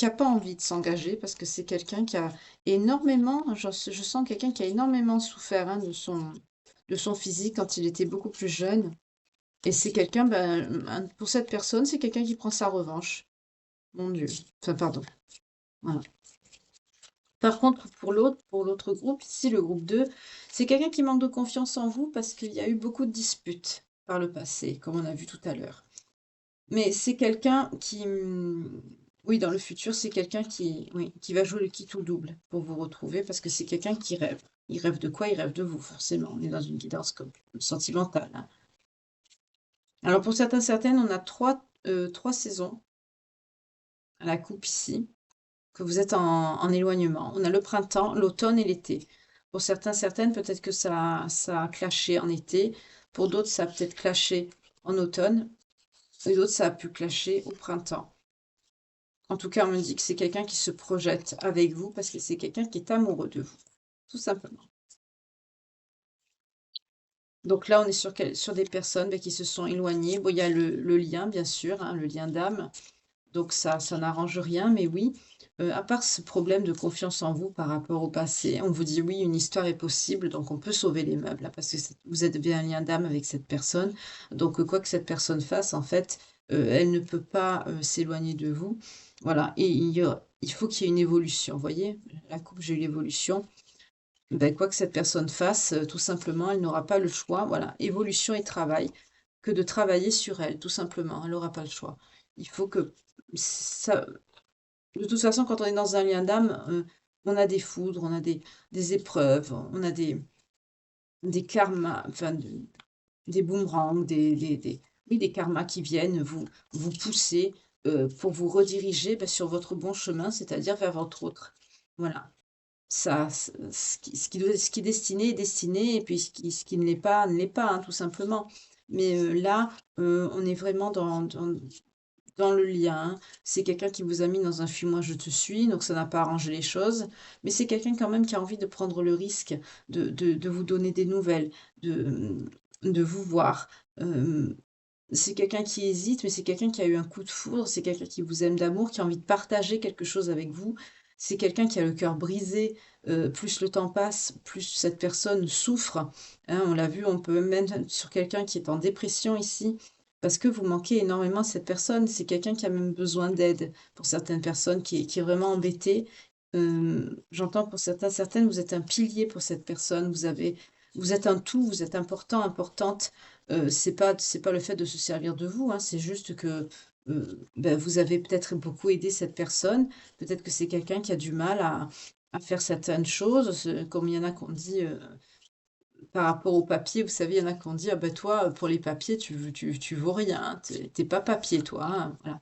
a pas envie de s'engager parce que c'est quelqu'un qui a énormément, je sens quelqu'un qui a énormément souffert, hein, de son physique quand il était beaucoup plus jeune. Et c'est quelqu'un, pour cette personne, c'est quelqu'un qui prend sa revanche. Mon Dieu. Enfin, pardon. Voilà. Par contre, pour l'autre groupe, ici, le groupe 2, c'est quelqu'un qui manque de confiance en vous parce qu'il y a eu beaucoup de disputes par le passé, comme on a vu tout à l'heure. Mais c'est quelqu'un qui, oui, dans le futur, c'est quelqu'un oui, qui va jouer le quitte ou double pour vous retrouver parce que c'est quelqu'un qui rêve. Il rêve de quoi? Il rêve de vous, forcément. On est dans une guidance comme sentimentale, hein. Alors pour certains, certaines, on a trois saisons à la coupe ici, que vous êtes en éloignement. On a le printemps, l'automne et l'été. Pour certains, certaines, peut-être que ça a clashé en été. Pour d'autres, ça a peut-être clashé en automne. Et d'autres, ça a pu clasher au printemps. En tout cas, on me dit que c'est quelqu'un qui se projette avec vous parce que c'est quelqu'un qui est amoureux de vous, tout simplement. Donc là, on est sur des personnes qui se sont éloignées. Bon, il y a le lien, bien sûr, hein, le lien d'âme. Donc ça n'arrange rien, mais oui, à part ce problème de confiance en vous par rapport au passé, on vous dit oui, une histoire est possible, donc on peut sauver les meubles, hein, parce que vous êtes bien un lien d'âme avec cette personne. Donc quoi que cette personne fasse, en fait, elle ne peut pas s'éloigner de vous. Voilà, et il faut qu'il y ait une évolution. Vous voyez, la coupe, j'ai eu l'évolution. Quoi que cette personne fasse, tout simplement, elle n'aura pas le choix. Voilà, évolution et travail, que de travailler sur elle, tout simplement. Elle n'aura pas le choix. Il faut que ça, de toute façon, quand on est dans un lien d'âme, on a des foudres, on a des épreuves, on a des karmas, enfin, des boomerangs, oui, des karmas qui viennent vous pousser pour vous rediriger sur votre bon chemin, c'est-à-dire vers votre autre. Voilà. Ça, ce qui est destiné est destiné, et puis ce qui ne l'est pas, hein, tout simplement. Mais là, on est vraiment dans le lien. C'est quelqu'un qui vous a mis dans un fuis-moi je te suis, donc ça n'a pas arrangé les choses. Mais c'est quelqu'un quand même qui a envie de prendre le risque de vous donner des nouvelles, de, de vous voir. C'est quelqu'un qui hésite, mais c'est quelqu'un qui a eu un coup de foudre, c'est quelqu'un qui vous aime d'amour, qui a envie de partager quelque chose avec vous. C'est quelqu'un qui a le cœur brisé, plus le temps passe, plus cette personne souffre, hein. On l'a vu, on peut même sur quelqu'un qui est en dépression ici, parce que vous manquez énormément à cette personne. C'est quelqu'un qui a même besoin d'aide pour certaines personnes, qui est vraiment embêté. J'entends pour certains, certaines, vous êtes un pilier pour cette personne, vous êtes un tout, vous êtes important, importante. C'est pas le fait de se servir de vous, hein, c'est juste que, vous avez peut-être beaucoup aidé cette personne. Peut-être que c'est quelqu'un qui a du mal à faire certaines choses, comme il y en a qui ont dit, par rapport au papier, vous savez, il y en a qui ont dit: «Ah ben toi, pour les papiers, tu vaux rien, hein, tu pas papier toi, hein», voilà.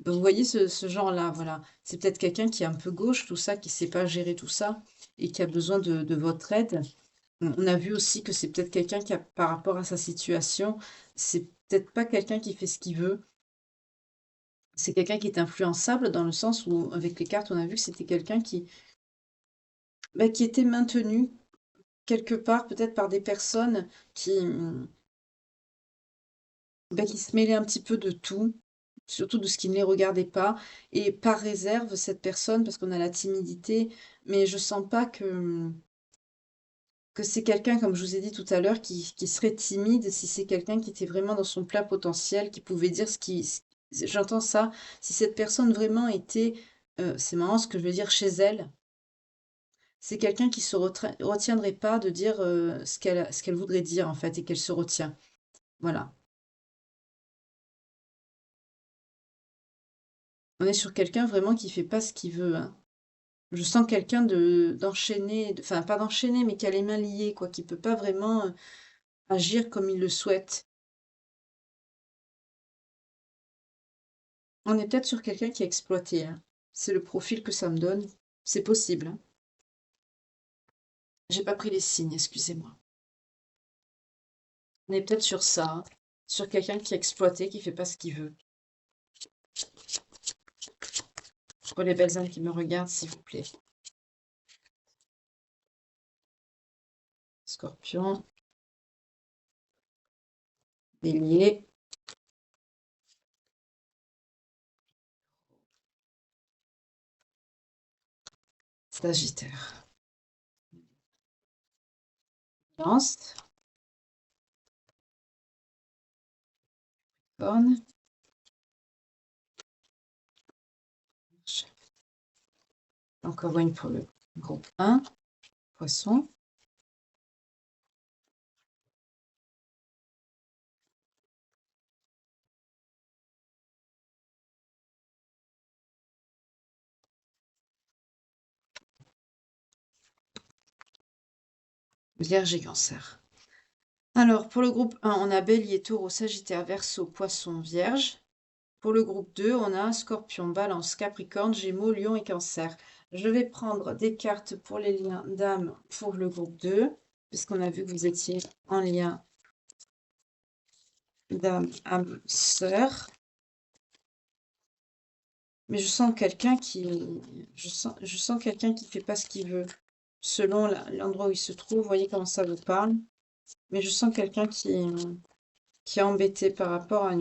Donc vous voyez ce genre-là, voilà. C'est peut-être quelqu'un qui est un peu gauche, tout ça, qui sait pas gérer tout ça et qui a besoin de votre aide. On a vu aussi que c'est peut-être quelqu'un qui a par rapport à sa situation, c'est peut-être pas quelqu'un qui fait ce qu'il veut. C'est quelqu'un qui est influençable dans le sens où, avec les cartes, on a vu que c'était quelqu'un qui était maintenu quelque part, peut-être par des personnes qui se mêlaient un petit peu de tout, surtout de ce qui ne les regardait pas et par réserve, cette personne, parce qu'on a la timidité, mais je sens pas que c'est quelqu'un, comme je vous ai dit tout à l'heure, qui serait timide si c'est quelqu'un qui était vraiment dans son plein potentiel, qui pouvait dire j'entends ça, si cette personne vraiment était, c'est marrant ce que je veux dire, chez elle, c'est quelqu'un qui se retiendrait pas de dire, ce qu'elle voudrait dire, en fait, et qu'elle se retient. Voilà. On est sur quelqu'un vraiment qui fait pas ce qu'il veut, hein. Je sens quelqu'un d'enchaîné, enfin pas d'enchaîné, mais qui a les mains liées, quoi, qui peut pas vraiment, agir comme il le souhaite. On est peut-être sur quelqu'un qui est exploité, hein. C'est le profil que ça me donne. C'est possible, hein. J'ai pas pris les signes, excusez-moi. On est peut-être sur ça, hein. Sur quelqu'un qui est exploité, qui fait pas ce qu'il veut. Pour les belles âmes qui me regardent, s'il vous plaît. Scorpion, Bélier, Sagittaire. Balance, Corne. Encore une pour le groupe 1, Poisson. Vierge et Cancer. Alors, pour le groupe 1, on a Bélier, Taureau, Sagittaire, Verseau, Poisson, Vierge. Pour le groupe 2, on a Scorpion, Balance, Capricorne, Gémeaux, Lion et Cancer. Je vais prendre des cartes pour les liens d'âme pour le groupe 2, puisqu'on a vu que vous étiez en lien d'âme, âme, sœur. Mais je sens quelqu'un qui fait pas ce qu'il veut, selon l'endroit où il se trouve. Vous voyez comment ça vous parle. Mais je sens quelqu'un qui est embêté par rapport à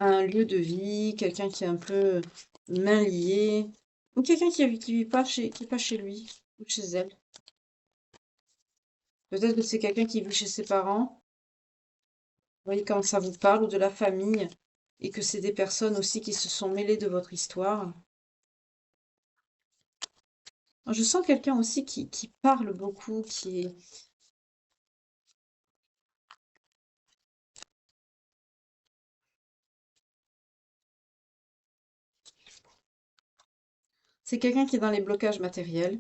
un lieu de vie, quelqu'un qui est un peu main liée, ou quelqu'un qui vit pas qui est pas chez lui ou chez elle. Peut-être que c'est quelqu'un qui vit chez ses parents. Vous voyez comment ça vous parle, ou de la famille, et que c'est des personnes aussi qui se sont mêlées de votre histoire. Je sens quelqu'un aussi qui parle beaucoup, c'est quelqu'un qui est dans les blocages matériels.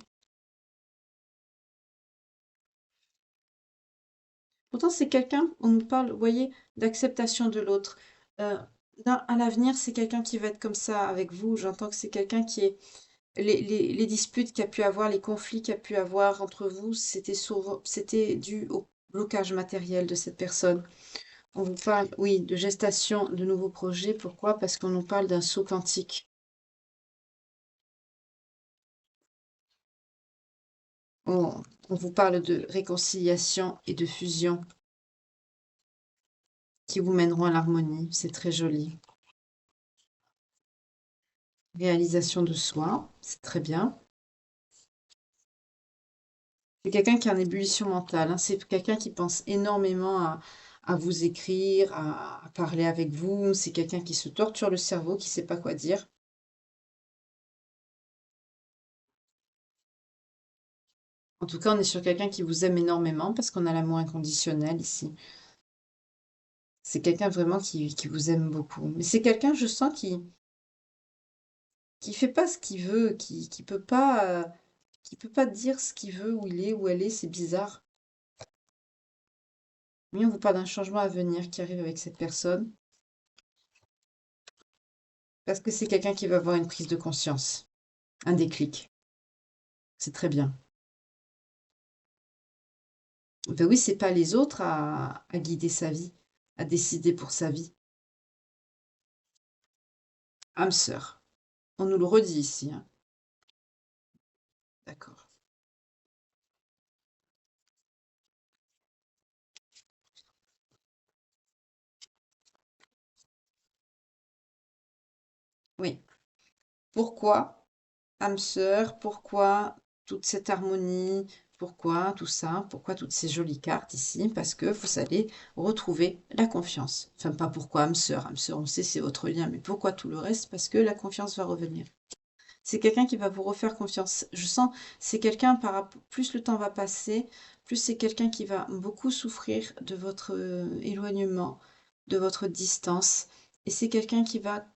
Pourtant, c'est quelqu'un, on nous parle, vous voyez, d'acceptation de l'autre. Euh, à l'avenir, c'est quelqu'un qui va être comme ça avec vous. J'entends que c'est quelqu'un qui est les disputes qu'il y a pu avoir, les conflits qu'il y a pu avoir entre vous, c'était dû au blocage matériel de cette personne. On vous parle, oui, de gestation de nouveaux projets. Pourquoi? Parce qu'on nous parle d'un saut quantique. On, on vous parle de réconciliation et de fusion. qui vous mèneront à l'harmonie. C'est très joli. Réalisation de soi, c'est très bien. C'est quelqu'un qui a une ébullition mentale, hein. C'est quelqu'un qui pense énormément à vous écrire, à parler avec vous. C'est quelqu'un qui se torture le cerveau, qui ne sait pas quoi dire. En tout cas, on est sur quelqu'un qui vous aime énormément parce qu'on a l'amour inconditionnel ici. C'est quelqu'un vraiment qui vous aime beaucoup. Mais c'est quelqu'un, je sens, qui fait pas ce qu'il veut, qui peut pas dire ce qu'il veut, où il est, où elle est. C'est bizarre. Mais on vous parle d'un changement à venir qui arrive avec cette personne. Parce que c'est quelqu'un qui va avoir une prise de conscience, un déclic. C'est très bien. Ben oui, c'est pas les autres à guider sa vie, à décider pour sa vie. Âme sœur. On nous le redit ici, hein. D'accord. Oui. Pourquoi âme sœur? Pourquoi toute cette harmonie? Pourquoi tout ça? Pourquoi toutes ces jolies cartes ici? Parce que vous allez retrouver la confiance. Enfin, pas pourquoi âme sœur. Âme sœur, on sait, c'est votre lien. Mais pourquoi tout le reste? Parce que la confiance va revenir. C'est quelqu'un qui va vous refaire confiance. Je sens, c'est quelqu'un plus le temps va passer, plus c'est quelqu'un qui va beaucoup souffrir de votre éloignement, de votre distance. Et c'est quelqu'un qui va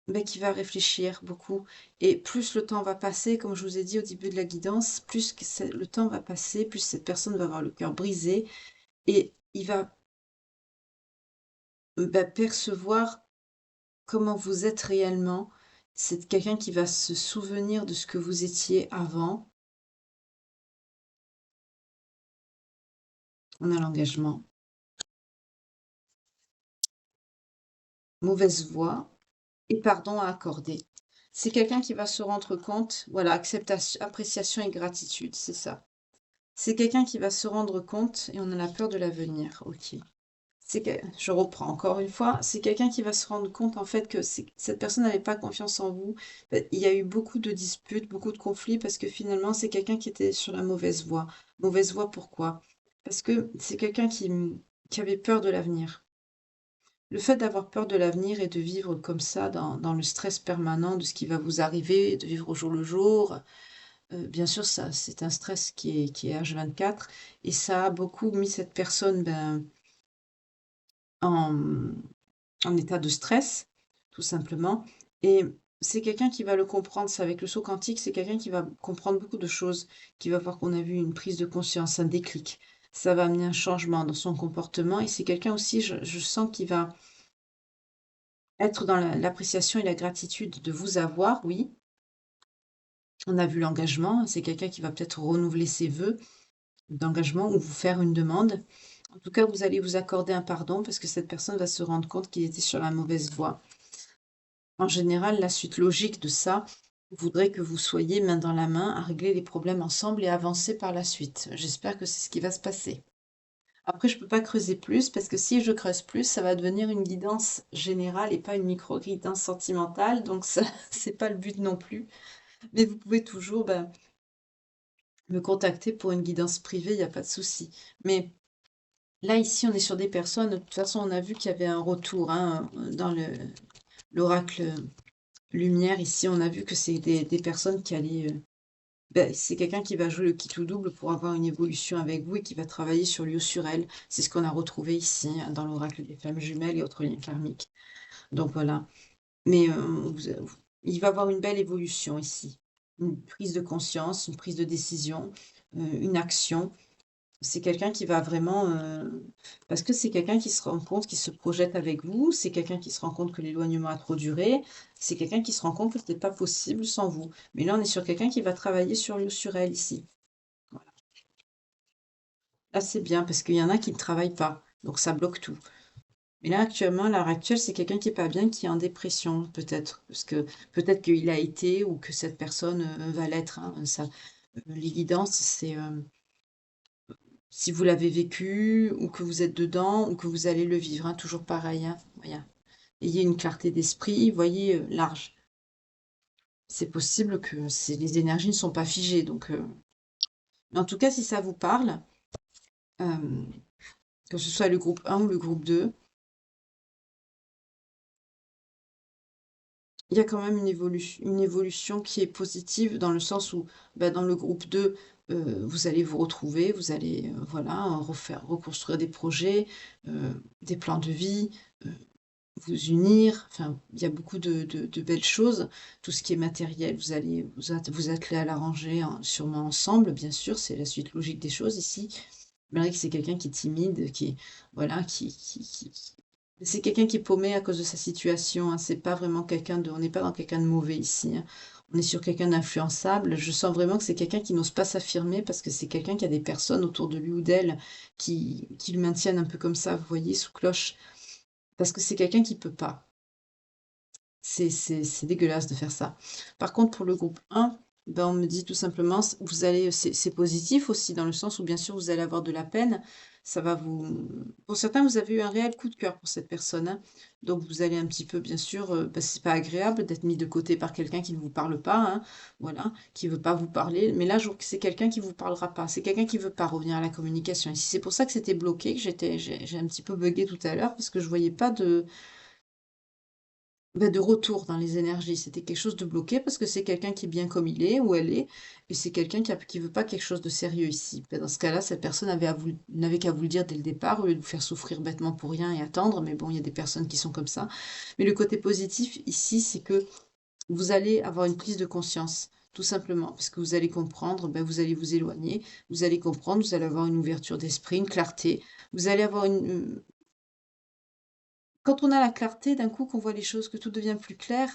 réfléchir beaucoup. Et plus le temps va passer, comme je vous ai dit au début de la guidance, le temps va passer, plus cette personne va avoir le cœur brisé et il va percevoir comment vous êtes réellement. C'est quelqu'un qui va se souvenir de ce que vous étiez avant. On a l'engagement. Mauvaise voix et pardon à accorder. C'est quelqu'un qui va se rendre compte, voilà, acceptation, appréciation et gratitude, c'est ça. C'est quelqu'un qui va se rendre compte et on a la peur de l'avenir, ok. Je reprends encore une fois, c'est quelqu'un qui va se rendre compte en fait que cette personne n'avait pas confiance en vous. Il y a eu beaucoup de disputes, beaucoup de conflits parce que finalement c'est quelqu'un qui était sur la mauvaise voie. Mauvaise voie pourquoi? Parce que c'est quelqu'un qui avait peur de l'avenir. Le fait d'avoir peur de l'avenir et de vivre comme ça dans le stress permanent de ce qui va vous arriver, de vivre au jour le jour, bien sûr, ça, c'est un stress qui est H24 et ça a beaucoup mis cette personne en, en état de stress, tout simplement. Et c'est quelqu'un qui va le comprendre. C'est avec le saut quantique, c'est quelqu'un qui va comprendre beaucoup de choses, qui va voir qu'on a vu une prise de conscience, un déclic. Ça va amener un changement dans son comportement et c'est quelqu'un aussi, je sens qu'il va être dans l'appréciation et la gratitude de vous avoir, oui. On a vu l'engagement, c'est quelqu'un qui va peut-être renouveler ses vœux d'engagement ou vous faire une demande. En tout cas, vous allez vous accorder un pardon parce que cette personne va se rendre compte qu'il était sur la mauvaise voie. En général, la suite logique de ça voudrait que vous soyez main dans la main à régler les problèmes ensemble et avancer par la suite. J'espère que c'est ce qui va se passer. Après, je ne peux pas creuser plus parce que si je creuse plus, ça va devenir une guidance générale et pas une micro-guidance sentimentale. Donc, ça, c'est pas le but non plus. Mais vous pouvez toujours me contacter pour une guidance privée, il n'y a pas de souci. Mais là, ici, on est sur des personnes. De toute façon, on a vu qu'il y avait un retour hein, dans l'oracle lumière. Ici, on a vu que c'est des personnes qui allaient. C'est quelqu'un qui va jouer le kit ou double pour avoir une évolution avec vous et qui va travailler sur lui ou sur elle. C'est ce qu'on a retrouvé ici hein, dans l'oracle des femmes jumelles et autres liens karmiques. Donc voilà. Mais il va avoir une belle évolution ici. Une prise de conscience, une prise de décision, une action. C'est quelqu'un qui va vraiment... parce que c'est quelqu'un qui se rend compte, qui se projette avec vous. C'est quelqu'un qui se rend compte que l'éloignement a trop duré. C'est quelqu'un qui se rend compte que ce n'est pas possible sans vous. Mais là, on est sur quelqu'un qui va travailler sur lui ou sur elle ici. Voilà. Là, c'est bien parce qu'il y en a qui ne travaillent pas. Donc, ça bloque tout. Mais là, actuellement, à l'heure actuelle, c'est quelqu'un qui est pas bien, qui est en dépression, peut-être. Parce que peut-être qu'il a été ou que cette personne va l'être. Hein, ça, l'évidence, c'est si vous l'avez vécu, ou que vous êtes dedans, ou que vous allez le vivre, hein, toujours pareil, hein, voilà. Ayez une clarté d'esprit, voyez large. C'est possible que les énergies ne sont pas figées, donc... Mais en tout cas, si ça vous parle, euh, que ce soit le groupe 1 ou le groupe 2, il y a quand même une évolution qui est positive dans le sens où, bah, dans le groupe 2, vous allez vous retrouver, vous allez, voilà, reconstruire des projets, des plans de vie, euh, vous unir. Enfin, il y a beaucoup de belles choses. Tout ce qui est matériel, vous allez vous atteler à l'arranger, hein, sûrement ensemble, bien sûr, c'est la suite logique des choses ici. Malgré que c'est quelqu'un qui est timide, qui, voilà, c'est quelqu'un qui est paumé à cause de sa situation, hein. C'est pas vraiment on n'est pas dans quelqu'un de mauvais ici, hein. On est sur quelqu'un d'influençable. Je sens vraiment que c'est quelqu'un qui n'ose pas s'affirmer parce que c'est quelqu'un qui a des personnes autour de lui ou d'elle qui le maintiennent un peu comme ça, vous voyez, sous cloche. Parce que c'est quelqu'un qui peut pas. C'est dégueulasse de faire ça. Par contre, pour le groupe 1, ben, on me dit tout simplement, c'est positif aussi, dans le sens où bien sûr vous allez avoir de la peine. Ça va vous. Pour certains, vous avez eu un réel coup de cœur pour cette personne, hein. Donc vous allez un petit peu, bien sûr, ben, c'est pas agréable d'être mis de côté par quelqu'un qui ne vous parle pas, hein, voilà, qui veut pas vous parler. Mais là, je trouve que c'est quelqu'un qui vous parlera pas. C'est quelqu'un qui veut pas revenir à la communication. Et si c'est pour ça que c'était bloqué, que j'ai un petit peu bugué tout à l'heure, parce que je voyais pas de retour dans les énergies. C'était quelque chose de bloqué parce que c'est quelqu'un qui est bien comme il est, où elle est, et c'est quelqu'un qui veut pas quelque chose de sérieux ici. Ben, dans ce cas-là, cette personne n'avait qu'à vous le dire dès le départ, au lieu de vous faire souffrir bêtement pour rien et attendre, mais bon, il y a des personnes qui sont comme ça. Mais le côté positif ici, c'est que vous allez avoir une prise de conscience. Tout simplement, parce que vous allez comprendre, ben vous allez vous éloigner, vous allez comprendre, vous allez avoir une ouverture d'esprit, une clarté, vous allez avoir quand on a la clarté, d'un coup, qu'on voit les choses, que tout devient plus clair,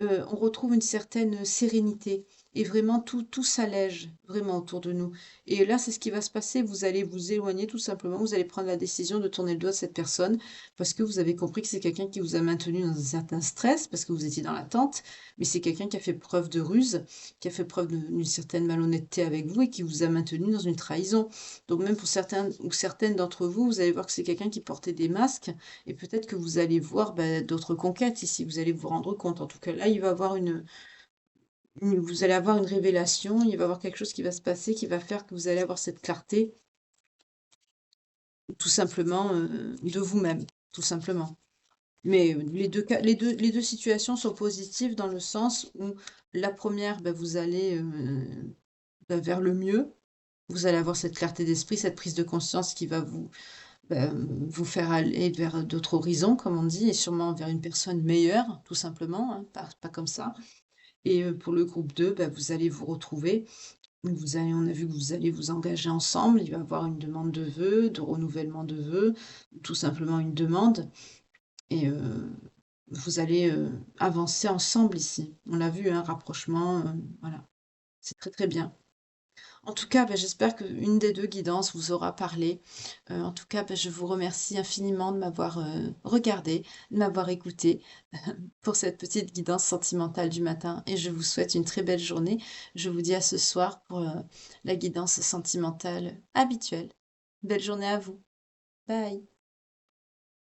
on retrouve une certaine sérénité et vraiment tout s'allège vraiment autour de nous. Et là, c'est ce qui va se passer. Vous allez vous éloigner tout simplement. Vous allez prendre la décision de tourner le dos à cette personne parce que vous avez compris que c'est quelqu'un qui vous a maintenu dans un certain stress parce que vous étiez dans l'attente, mais c'est quelqu'un qui a fait preuve de ruse, qui a fait preuve d'une certaine malhonnêteté avec vous et qui vous a maintenu dans une trahison. Donc même pour certains ou certaines d'entre vous, vous allez voir que c'est quelqu'un qui portait des masques et peut-être que vous allez voir d'autres conquêtes ici, vous allez vous rendre compte. En tout cas, là, il va avoir vous allez avoir une révélation, il va y avoir quelque chose qui va se passer qui va faire que vous allez avoir cette clarté, tout simplement, de vous-même, tout simplement. Mais les deux situations sont positives dans le sens où la première, ben, vous allez vers le mieux. Vous allez avoir cette clarté d'esprit, cette prise de conscience qui va vous faire aller vers d'autres horizons, comme on dit, et sûrement vers une personne meilleure, tout simplement, hein, pas comme ça. Et pour le groupe 2, bah, vous allez vous retrouver. On a vu que vous allez vous engager ensemble. Il va y avoir une demande de vœux, de renouvellement de vœux, tout simplement une demande. Et vous allez avancer ensemble ici. On l'a vu, un rapprochement, voilà. C'est très très bien. En tout cas, bah, j'espère qu'une des deux guidances vous aura parlé. En tout cas, bah, je vous remercie infiniment de m'avoir regardé, de m'avoir écouté pour cette petite guidance sentimentale du matin et je vous souhaite une très belle journée. Je vous dis à ce soir pour la guidance sentimentale habituelle. Belle journée à vous. Bye.